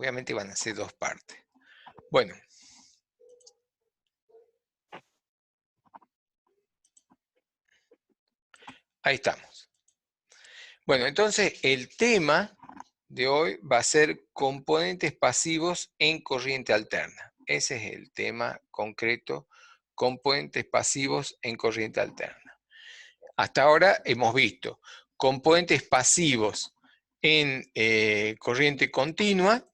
Obviamente van a ser dos partes. Bueno. Ahí estamos. Bueno, entonces el tema de hoy va a ser componentes pasivos en corriente alterna. Ese es el tema concreto, componentes pasivos en corriente alterna. Hasta ahora hemos visto componentes pasivos en corriente continua,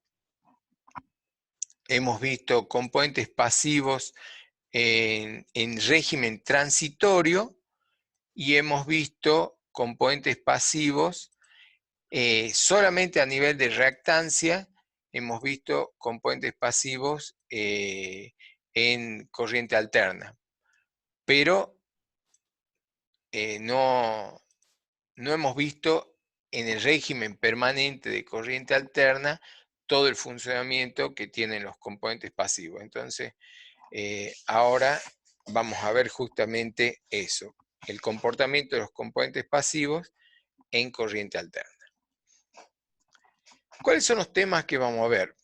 hemos visto componentes pasivos en régimen transitorio y hemos visto componentes pasivos solamente a nivel de reactancia. Hemos visto componentes pasivos en corriente alterna, pero no hemos visto en el régimen permanente de corriente alterna todo el funcionamiento que tienen los componentes pasivos. Entonces, ahora vamos a ver justamente eso, el comportamiento de los componentes pasivos en corriente alterna. ¿Cuáles son los temas que vamos a ver?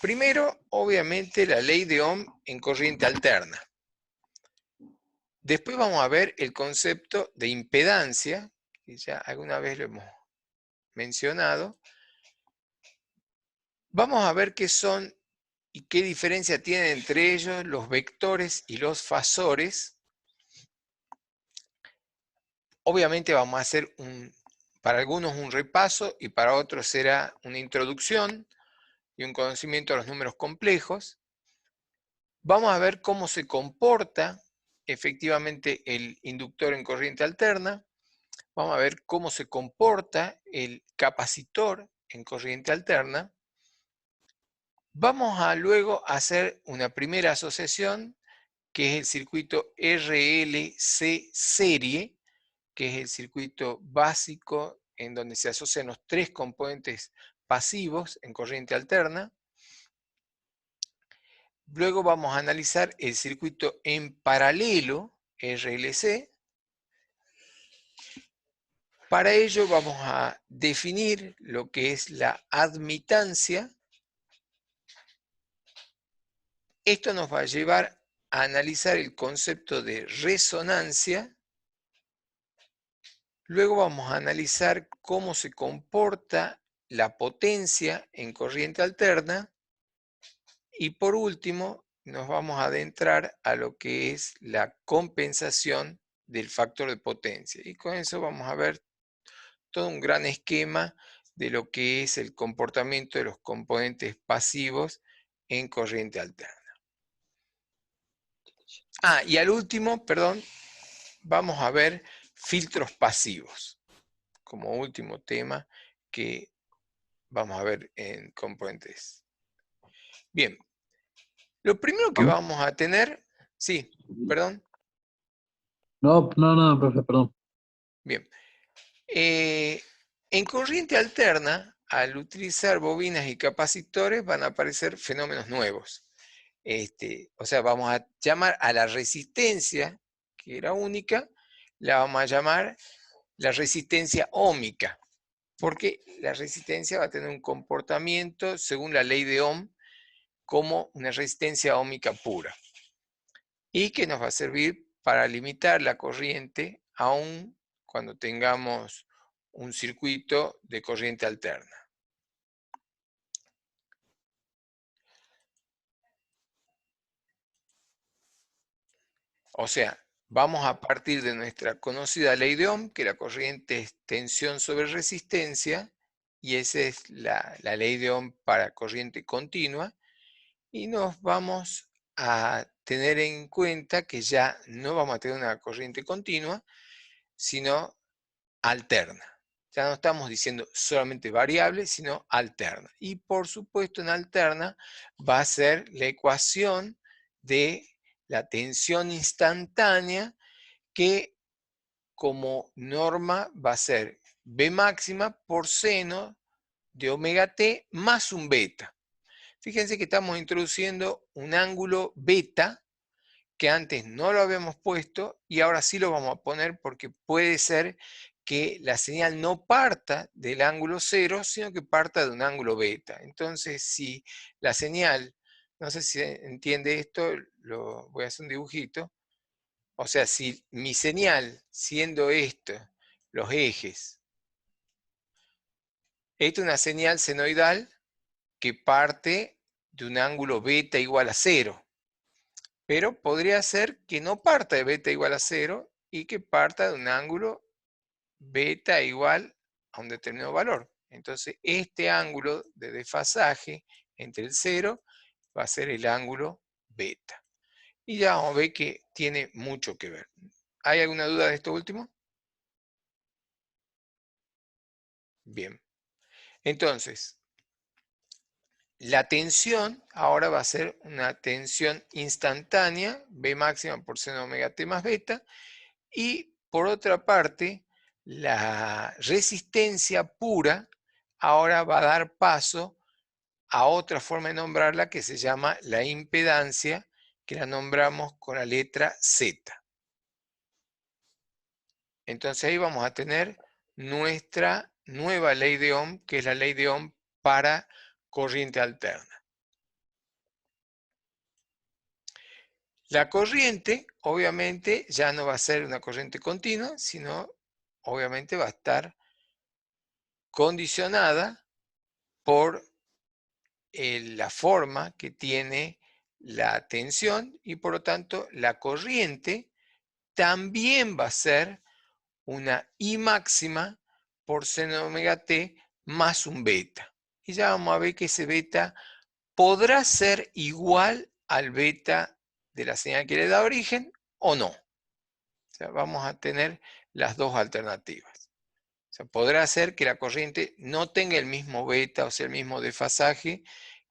Primero, obviamente, la ley de Ohm en corriente alterna. Después vamos a ver el concepto de impedancia, que ya alguna vez lo hemos mencionado. Vamos a ver qué son y qué diferencia tienen entre ellos los vectores y los fasores. Obviamente vamos a hacer para algunos un repaso y para otros será una introducción y un conocimiento de los números complejos. Vamos a ver cómo se comporta efectivamente el inductor en corriente alterna. Vamos a ver cómo se comporta el capacitor en corriente alterna. Vamos a luego hacer una primera asociación, que es el circuito RLC serie, que es el circuito básico en donde se asocian los tres componentes pasivos en corriente alterna. Luego vamos a analizar el circuito en paralelo, RLC. Para ello vamos a definir lo que es la admitancia. Esto nos va a llevar a analizar el concepto de resonancia. Luego vamos a analizar cómo se comporta la potencia en corriente alterna. Y por último, nos vamos a adentrar a lo que es la compensación del factor de potencia. Y con eso vamos a ver todo un gran esquema de lo que es el comportamiento de los componentes pasivos en corriente alterna. Y al último, perdón, vamos a ver filtros pasivos, como último tema que vamos a ver en componentes. Bien, lo primero que vamos a tener, sí, perdón. No, profe, perdón. Bien, en corriente alterna, al utilizar bobinas y capacitores van a aparecer fenómenos nuevos. O sea, vamos a llamar a la resistencia, que era única, la vamos a llamar la resistencia óhmica, porque la resistencia va a tener un comportamiento, según la ley de Ohm, como una resistencia óhmica pura, y que nos va a servir para limitar la corriente, aún cuando tengamos un circuito de corriente alterna. O sea, vamos a partir de nuestra conocida ley de Ohm, que la corriente es tensión sobre resistencia, y esa es la ley de Ohm para corriente continua, y nos vamos a tener en cuenta que ya no vamos a tener una corriente continua, sino alterna. Ya no estamos diciendo solamente variable, sino alterna. Y por supuesto en alterna va a ser la ecuación de la tensión instantánea, que como norma va a ser B máxima por seno de omega t más un beta. Fíjense que estamos introduciendo un ángulo beta que antes no lo habíamos puesto y ahora sí lo vamos a poner porque puede ser que la señal no parta del ángulo 0, sino que parta de un ángulo beta. Entonces, si la señal, no sé si entiende esto, voy a hacer un dibujito. O sea, si mi señal, siendo esto, los ejes, esta es una señal senoidal que parte de un ángulo beta igual a 0. Pero podría ser que no parta de beta igual a 0 y que parta de un ángulo beta igual a un determinado valor. Entonces, este ángulo de desfasaje entre el 0 va a ser el ángulo beta. Y ya vamos a ver que tiene mucho que ver. ¿Hay alguna duda de esto último? Bien. Entonces, la tensión ahora va a ser una tensión instantánea, B máxima por seno omega t más beta, y por otra parte, la resistencia pura ahora va a dar paso a otra forma de nombrarla que se llama la impedancia, que la nombramos con la letra Z. Entonces ahí vamos a tener nuestra nueva ley de Ohm, que es la ley de Ohm para corriente alterna. La corriente, obviamente, ya no va a ser una corriente continua, sino, obviamente, va a estar condicionada por la forma que tiene la tensión y, por lo tanto, la corriente también va a ser una I máxima por seno omega t más un beta. Y ya vamos a ver que ese beta podrá ser igual al beta de la señal que le da origen o no. O sea, vamos a tener las dos alternativas. O sea, podrá ser que la corriente no tenga el mismo beta, o sea, el mismo desfasaje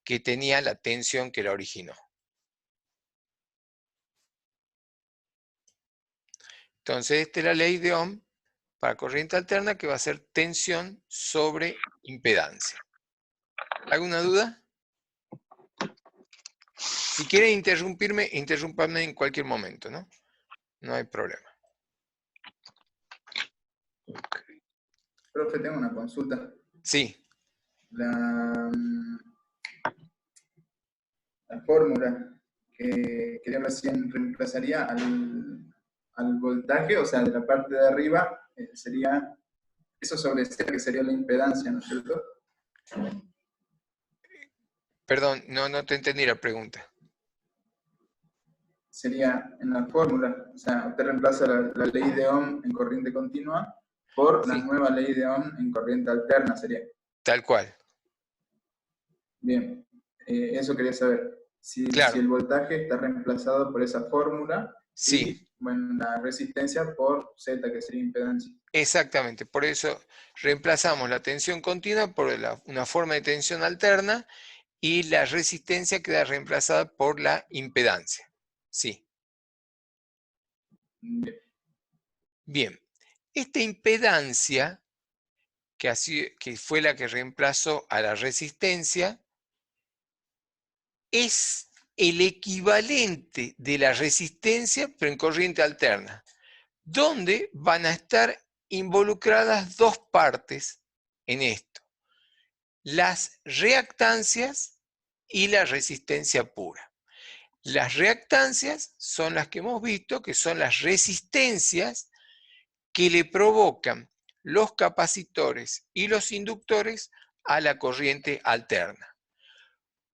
que tenía la tensión que la originó. Entonces, esta es la ley de Ohm para corriente alterna, que va a ser tensión sobre impedancia. ¿Alguna duda? Si quieren interrumpirme, interrúmpanme en cualquier momento, ¿no? No hay problema. Profe, tengo una consulta. Sí, La, la fórmula que dio recién reemplazaría al voltaje, o sea, de la parte de arriba, sería eso sobre C, que sería la impedancia, ¿no es cierto? perdón, no te entendí la pregunta. Sería en la fórmula, o sea, usted reemplaza la ley de Ohm en corriente continua por la Sí, nueva ley de Ohm en corriente alterna, sería. tal cual. Bien, eso quería saber. Si Claro, el voltaje está reemplazado por esa fórmula sí, y bueno, la resistencia por Z, que sería impedancia. exactamente. Por eso reemplazamos la tensión continua por una forma de tensión alterna y la resistencia queda reemplazada por la impedancia. Sí, Bien. bien. Esta impedancia, que fue la que reemplazó a la resistencia, es el equivalente de la resistencia, pero en corriente alterna, donde van a estar involucradas dos partes en esto: las reactancias y la resistencia pura. Las reactancias son las que hemos visto, que son las resistencias que le provocan los capacitores y los inductores a la corriente alterna.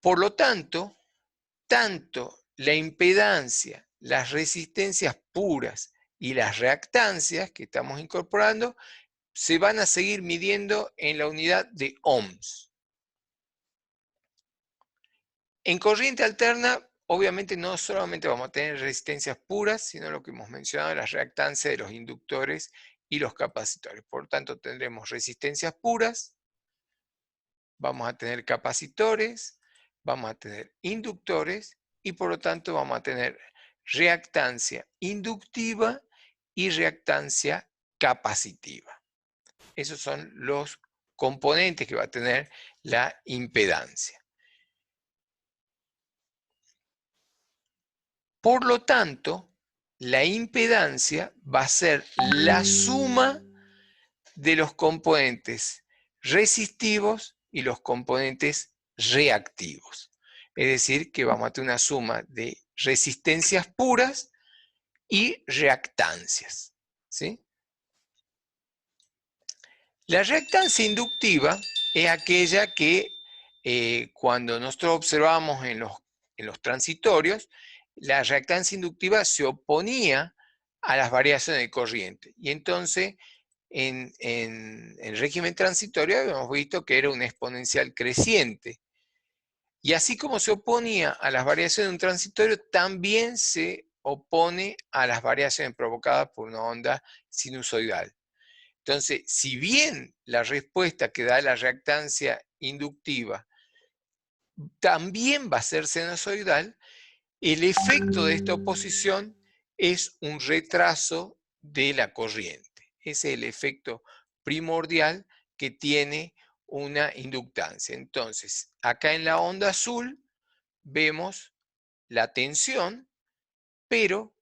Por lo tanto la impedancia, las resistencias puras y las reactancias que estamos incorporando se van a seguir midiendo en la unidad de ohms. En corriente alterna, obviamente no solamente vamos a tener resistencias puras, sino lo que hemos mencionado, las reactancias de los inductores y los capacitores. Por lo tanto, tendremos resistencias puras, vamos a tener capacitores, vamos a tener inductores y por lo tanto vamos a tener reactancia inductiva y reactancia capacitiva. Esos son los componentes que va a tener la impedancia. Por lo tanto, la impedancia va a ser la suma de los componentes resistivos y los componentes reactivos. Es decir, que vamos a tener una suma de resistencias puras y reactancias, ¿sí? La reactancia inductiva es aquella que cuando nosotros observamos en los transitorios, la reactancia inductiva se oponía a las variaciones de corriente. Y entonces, en el régimen transitorio habíamos visto que era una exponencial creciente. Y así como se oponía a las variaciones de un transitorio, también se opone a las variaciones provocadas por una onda sinusoidal. Entonces, si bien la respuesta que da la reactancia inductiva también va a ser sinusoidal, el efecto de esta oposición es un retraso de la corriente. Ese es el efecto primordial que tiene una inductancia. Entonces, acá en la onda azul vemos la tensión, pero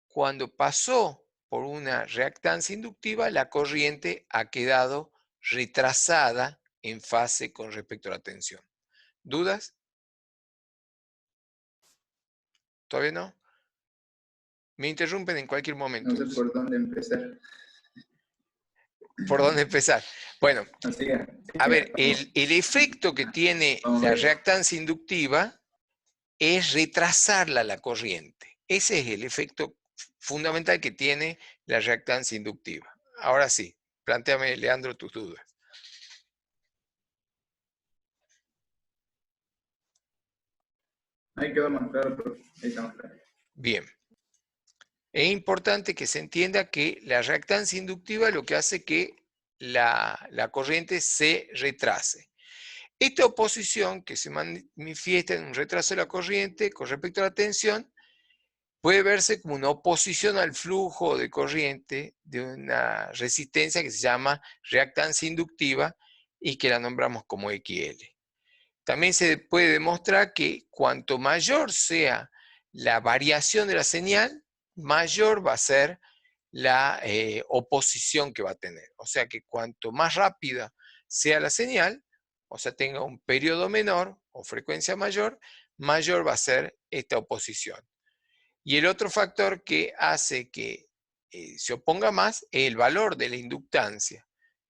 cuando pasó por una reactancia inductiva, la corriente ha quedado retrasada en fase con respecto a la tensión. ¿Dudas? ¿Todavía no? Me interrumpen en cualquier momento. No sé por dónde empezar. ¿Por dónde empezar? Bueno, Siga, a ver, vamos. el efecto que tiene Vamos la bien. reactancia inductiva es retrasarla la corriente. Ese es el efecto fundamental que tiene la reactancia inductiva. Ahora sí, plantéame, Leandro, tus dudas. Ahí quedó más claro, profe. Ahí estamos claros. Bien. Es importante que se entienda que la reactancia inductiva es lo que hace que la corriente se retrase. Esta oposición que se manifiesta en un retraso de la corriente con respecto a la tensión puede verse como una oposición al flujo de corriente de una resistencia que se llama reactancia inductiva y que la nombramos como XL. También se puede demostrar que cuanto mayor sea la variación de la señal, mayor va a ser la oposición que va a tener. O sea que cuanto más rápida sea la señal, o sea, tenga un periodo menor o frecuencia mayor, mayor va a ser esta oposición. Y el otro factor que hace que se oponga más es el valor de la inductancia.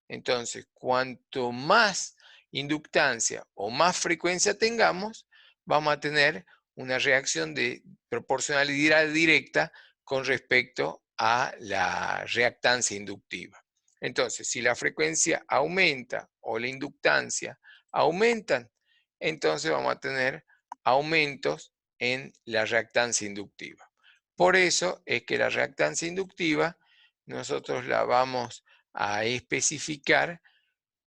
Entonces, cuanto más inductancia o más frecuencia tengamos, vamos a tener una reacción de proporcionalidad directa con respecto a la reactancia inductiva. Entonces, si la frecuencia aumenta o la inductancia aumentan, entonces vamos a tener aumentos en la reactancia inductiva. Por eso es que la reactancia inductiva nosotros la vamos a especificar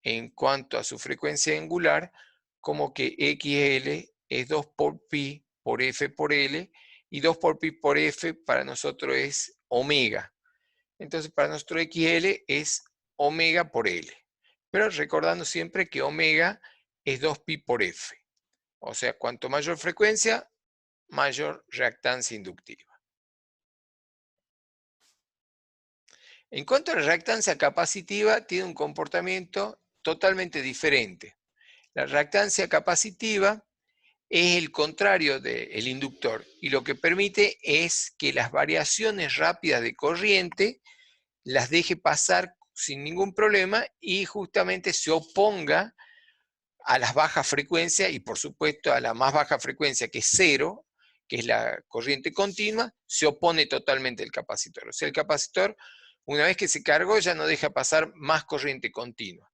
en cuanto a su frecuencia angular como que XL es 2 por pi por F por L y 2 por pi por F para nosotros es omega. Entonces para nosotros XL es omega por L. Pero recordando siempre que omega es 2 pi por F. O sea, cuanto mayor frecuencia, mayor reactancia inductiva. En cuanto a la reactancia capacitiva, tiene un comportamiento totalmente diferente. La reactancia capacitiva es el contrario del inductor y lo que permite es que las variaciones rápidas de corriente las deje pasar sin ningún problema y justamente se oponga a las bajas frecuencias y por supuesto a la más baja frecuencia que es 0, que es la corriente continua, se opone totalmente el capacitor. O sea, el capacitor, una vez que se cargó, ya no deja pasar más corriente continua.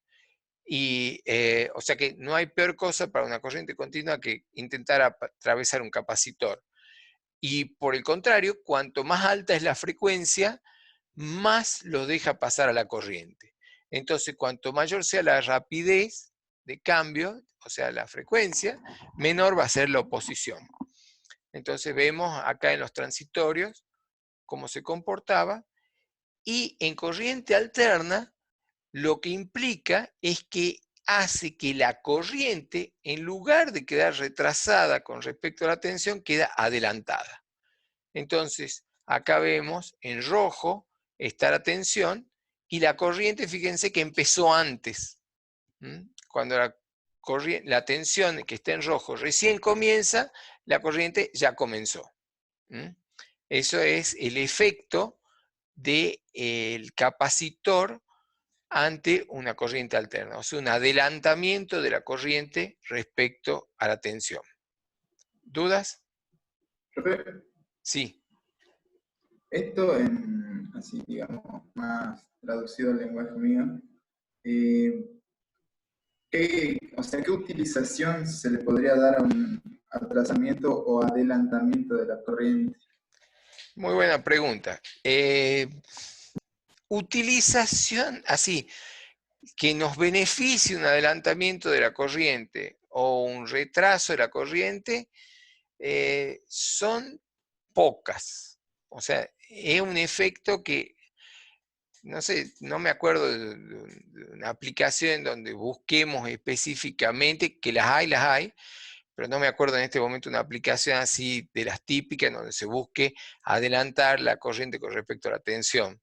Y, o sea que no hay peor cosa para una corriente continua que intentar atravesar un capacitor. Y por el contrario, cuanto más alta es la frecuencia, más lo deja pasar a la corriente. Entonces, cuanto mayor sea la rapidez de cambio, o sea, la frecuencia, menor va a ser la oposición. Entonces vemos acá en los transitorios cómo se comportaba, y en corriente alterna lo que implica es que hace que la corriente, en lugar de quedar retrasada con respecto a la tensión, queda adelantada. Entonces, acá vemos en rojo está la tensión y la corriente, fíjense que empezó antes. Cuando la tensión que está en rojo recién comienza, la corriente ya comenzó. Eso es el efecto del capacitor ante una corriente alterna, o sea, un adelantamiento de la corriente respecto a la tensión. ¿Dudas? Profe, Sí. esto en, así digamos, más traducido al lenguaje mío, o sea, ¿qué utilización se le podría dar a un atrasamiento o adelantamiento de la corriente? Muy buena pregunta. Utilización, así, que nos beneficie un adelantamiento de la corriente o un retraso de la corriente, son pocas. O sea, es un efecto que, no sé, no me acuerdo de una aplicación en donde busquemos específicamente, que las hay, pero no me acuerdo en este momento una aplicación así de las típicas en donde se busque adelantar la corriente con respecto a la tensión.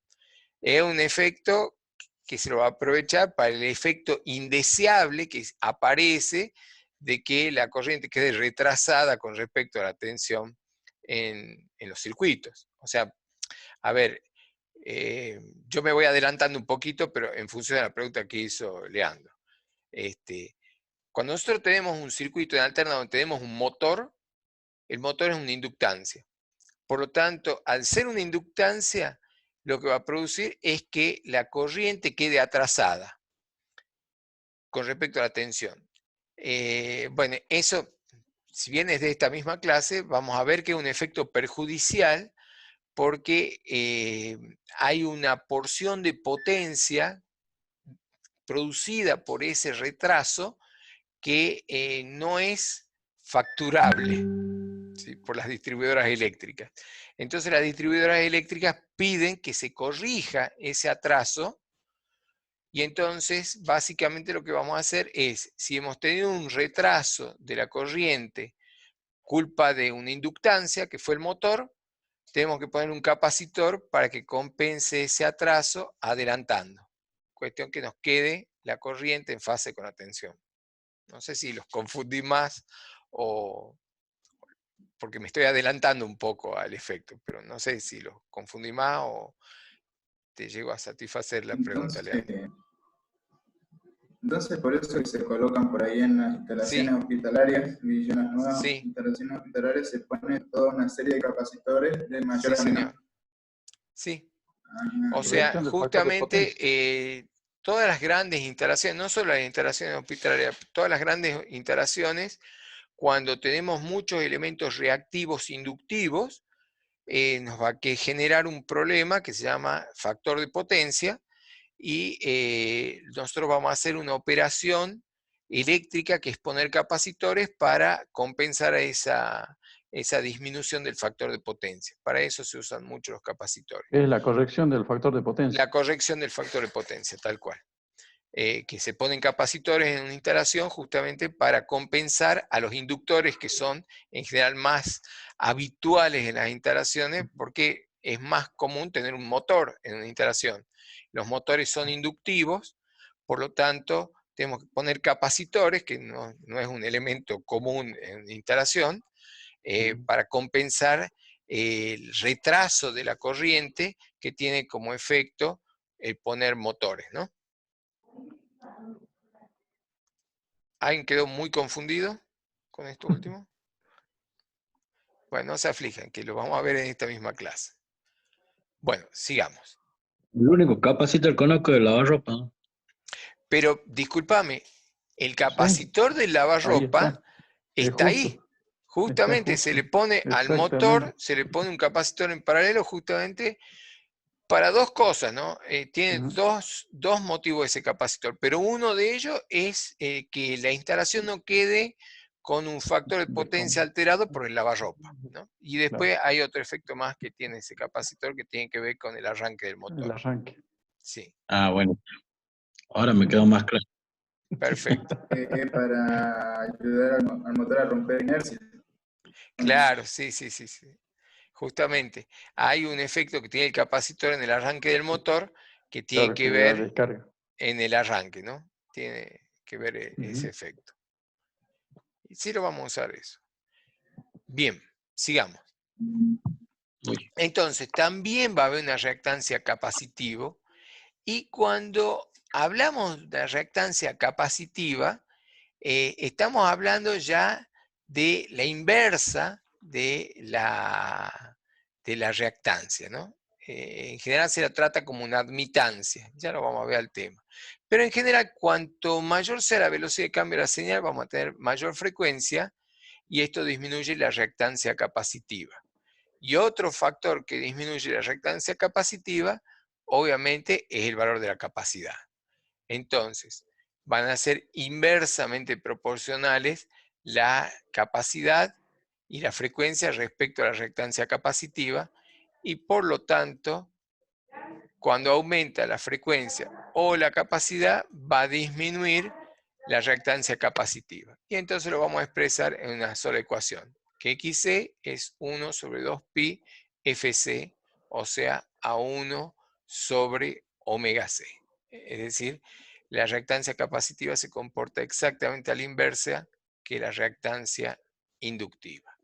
Es un efecto que se lo va a aprovechar para el efecto indeseable que aparece de que la corriente quede retrasada con respecto a la tensión en los circuitos. O sea, a ver, yo me voy adelantando un poquito, pero en función de la pregunta que hizo Leandro. Cuando nosotros tenemos un circuito en alterna donde tenemos un motor, el motor es una inductancia. Por lo tanto, al ser una inductancia, lo que va a producir es que la corriente quede atrasada con respecto a la tensión. Bueno, eso, si bien es de esta misma clase, vamos a ver que es un efecto perjudicial porque hay una porción de potencia producida por ese retraso que no es facturable, ¿sí?, por las distribuidoras eléctricas. Entonces las distribuidoras eléctricas piden que se corrija ese atraso y entonces básicamente lo que vamos a hacer es, si hemos tenido un retraso de la corriente culpa de una inductancia que fue el motor, tenemos que poner un capacitor para que compense ese atraso adelantando. Cuestión que nos quede la corriente en fase con la tensión. No sé si los confundí más o porque me estoy adelantando un poco al efecto, pero no sé si los confundí más o te llego a satisfacer la pregunta, Leandro. Entonces, por eso que se colocan por ahí en las instalaciones Sí, hospitalarias, viviendas nuevas, sí, instalaciones hospitalarias, se pone toda una serie de capacitores de mayor sí, a menor. señor. Sí. Ah, O sea, Corrección del factor de justamente potencia. todas las grandes instalaciones, no solo las instalaciones hospitalarias, todas las grandes instalaciones, cuando tenemos muchos elementos reactivos inductivos, nos va a generar un problema que se llama factor de potencia y nosotros vamos a hacer una operación eléctrica que es poner capacitores para compensar esa disminución del factor de potencia. Para eso se usan mucho los capacitores. Es la corrección del factor de potencia. La corrección del factor de potencia, tal cual. Que se ponen capacitores en una instalación justamente para compensar a los inductores que son en general más habituales en las instalaciones porque es más común tener un motor en una instalación. Los motores son inductivos, por lo tanto tenemos que poner capacitores, que no es un elemento común en una instalación, para compensar el retraso de la corriente que tiene como efecto el poner motores, ¿no? ¿Alguien quedó muy confundido con esto último? Bueno, no se aflijan, que lo vamos a ver en esta misma clase. Bueno, sigamos. El único capacitor que conozco es el lavarropa, ¿no? Pero discúlpame, el Sí, capacitor del ahí lavarropa está. Es está justo. ahí. Está Justamente se justo. le pone al motor, Exactamente. se le pone un capacitor en paralelo justamente para dos cosas, ¿no? Tiene Ujú. dos motivos ese capacitor, pero uno de ellos es que la instalación no quede con un factor de potencia alterado por el lavarropa, ¿no? Y Claro, después hay otro efecto más que tiene ese capacitor que tiene que ver con el arranque del el motor. arranque. Sí, Ah, bueno, ahora me quedó más claro. perfecto. para ayudar al motor a romper inercia. Claro, sí, sí, sí, sí. Justamente, hay un efecto que tiene el capacitor en el arranque del motor que tiene Claro, que que la ver descarga. en el arranque, ¿no? Tiene que ver ese Ujú. efecto. Y sí lo vamos a usar eso. Bien, sigamos. Uy, Entonces, también va a haber una reactancia capacitivo, y cuando hablamos de reactancia capacitiva, estamos hablando ya de la inversa de la reactancia, ¿no? En general se la trata como una admitancia, ya lo vamos a ver al tema. Pero en general, cuanto mayor sea la velocidad de cambio de la señal, vamos a tener mayor frecuencia, y esto disminuye la reactancia capacitiva. Y otro factor que disminuye la reactancia capacitiva, obviamente, es el valor de la capacidad. Entonces, van a ser inversamente proporcionales la capacidad y la frecuencia respecto a la reactancia capacitiva, y por lo tanto, cuando aumenta la frecuencia o la capacidad, va a disminuir la reactancia capacitiva. Y entonces lo vamos a expresar en una sola ecuación, que XC es 1 sobre 2pi FC, o sea, A1 sobre omega C. Es decir, la reactancia capacitiva se comporta exactamente a la inversa que la reactancia inductiva.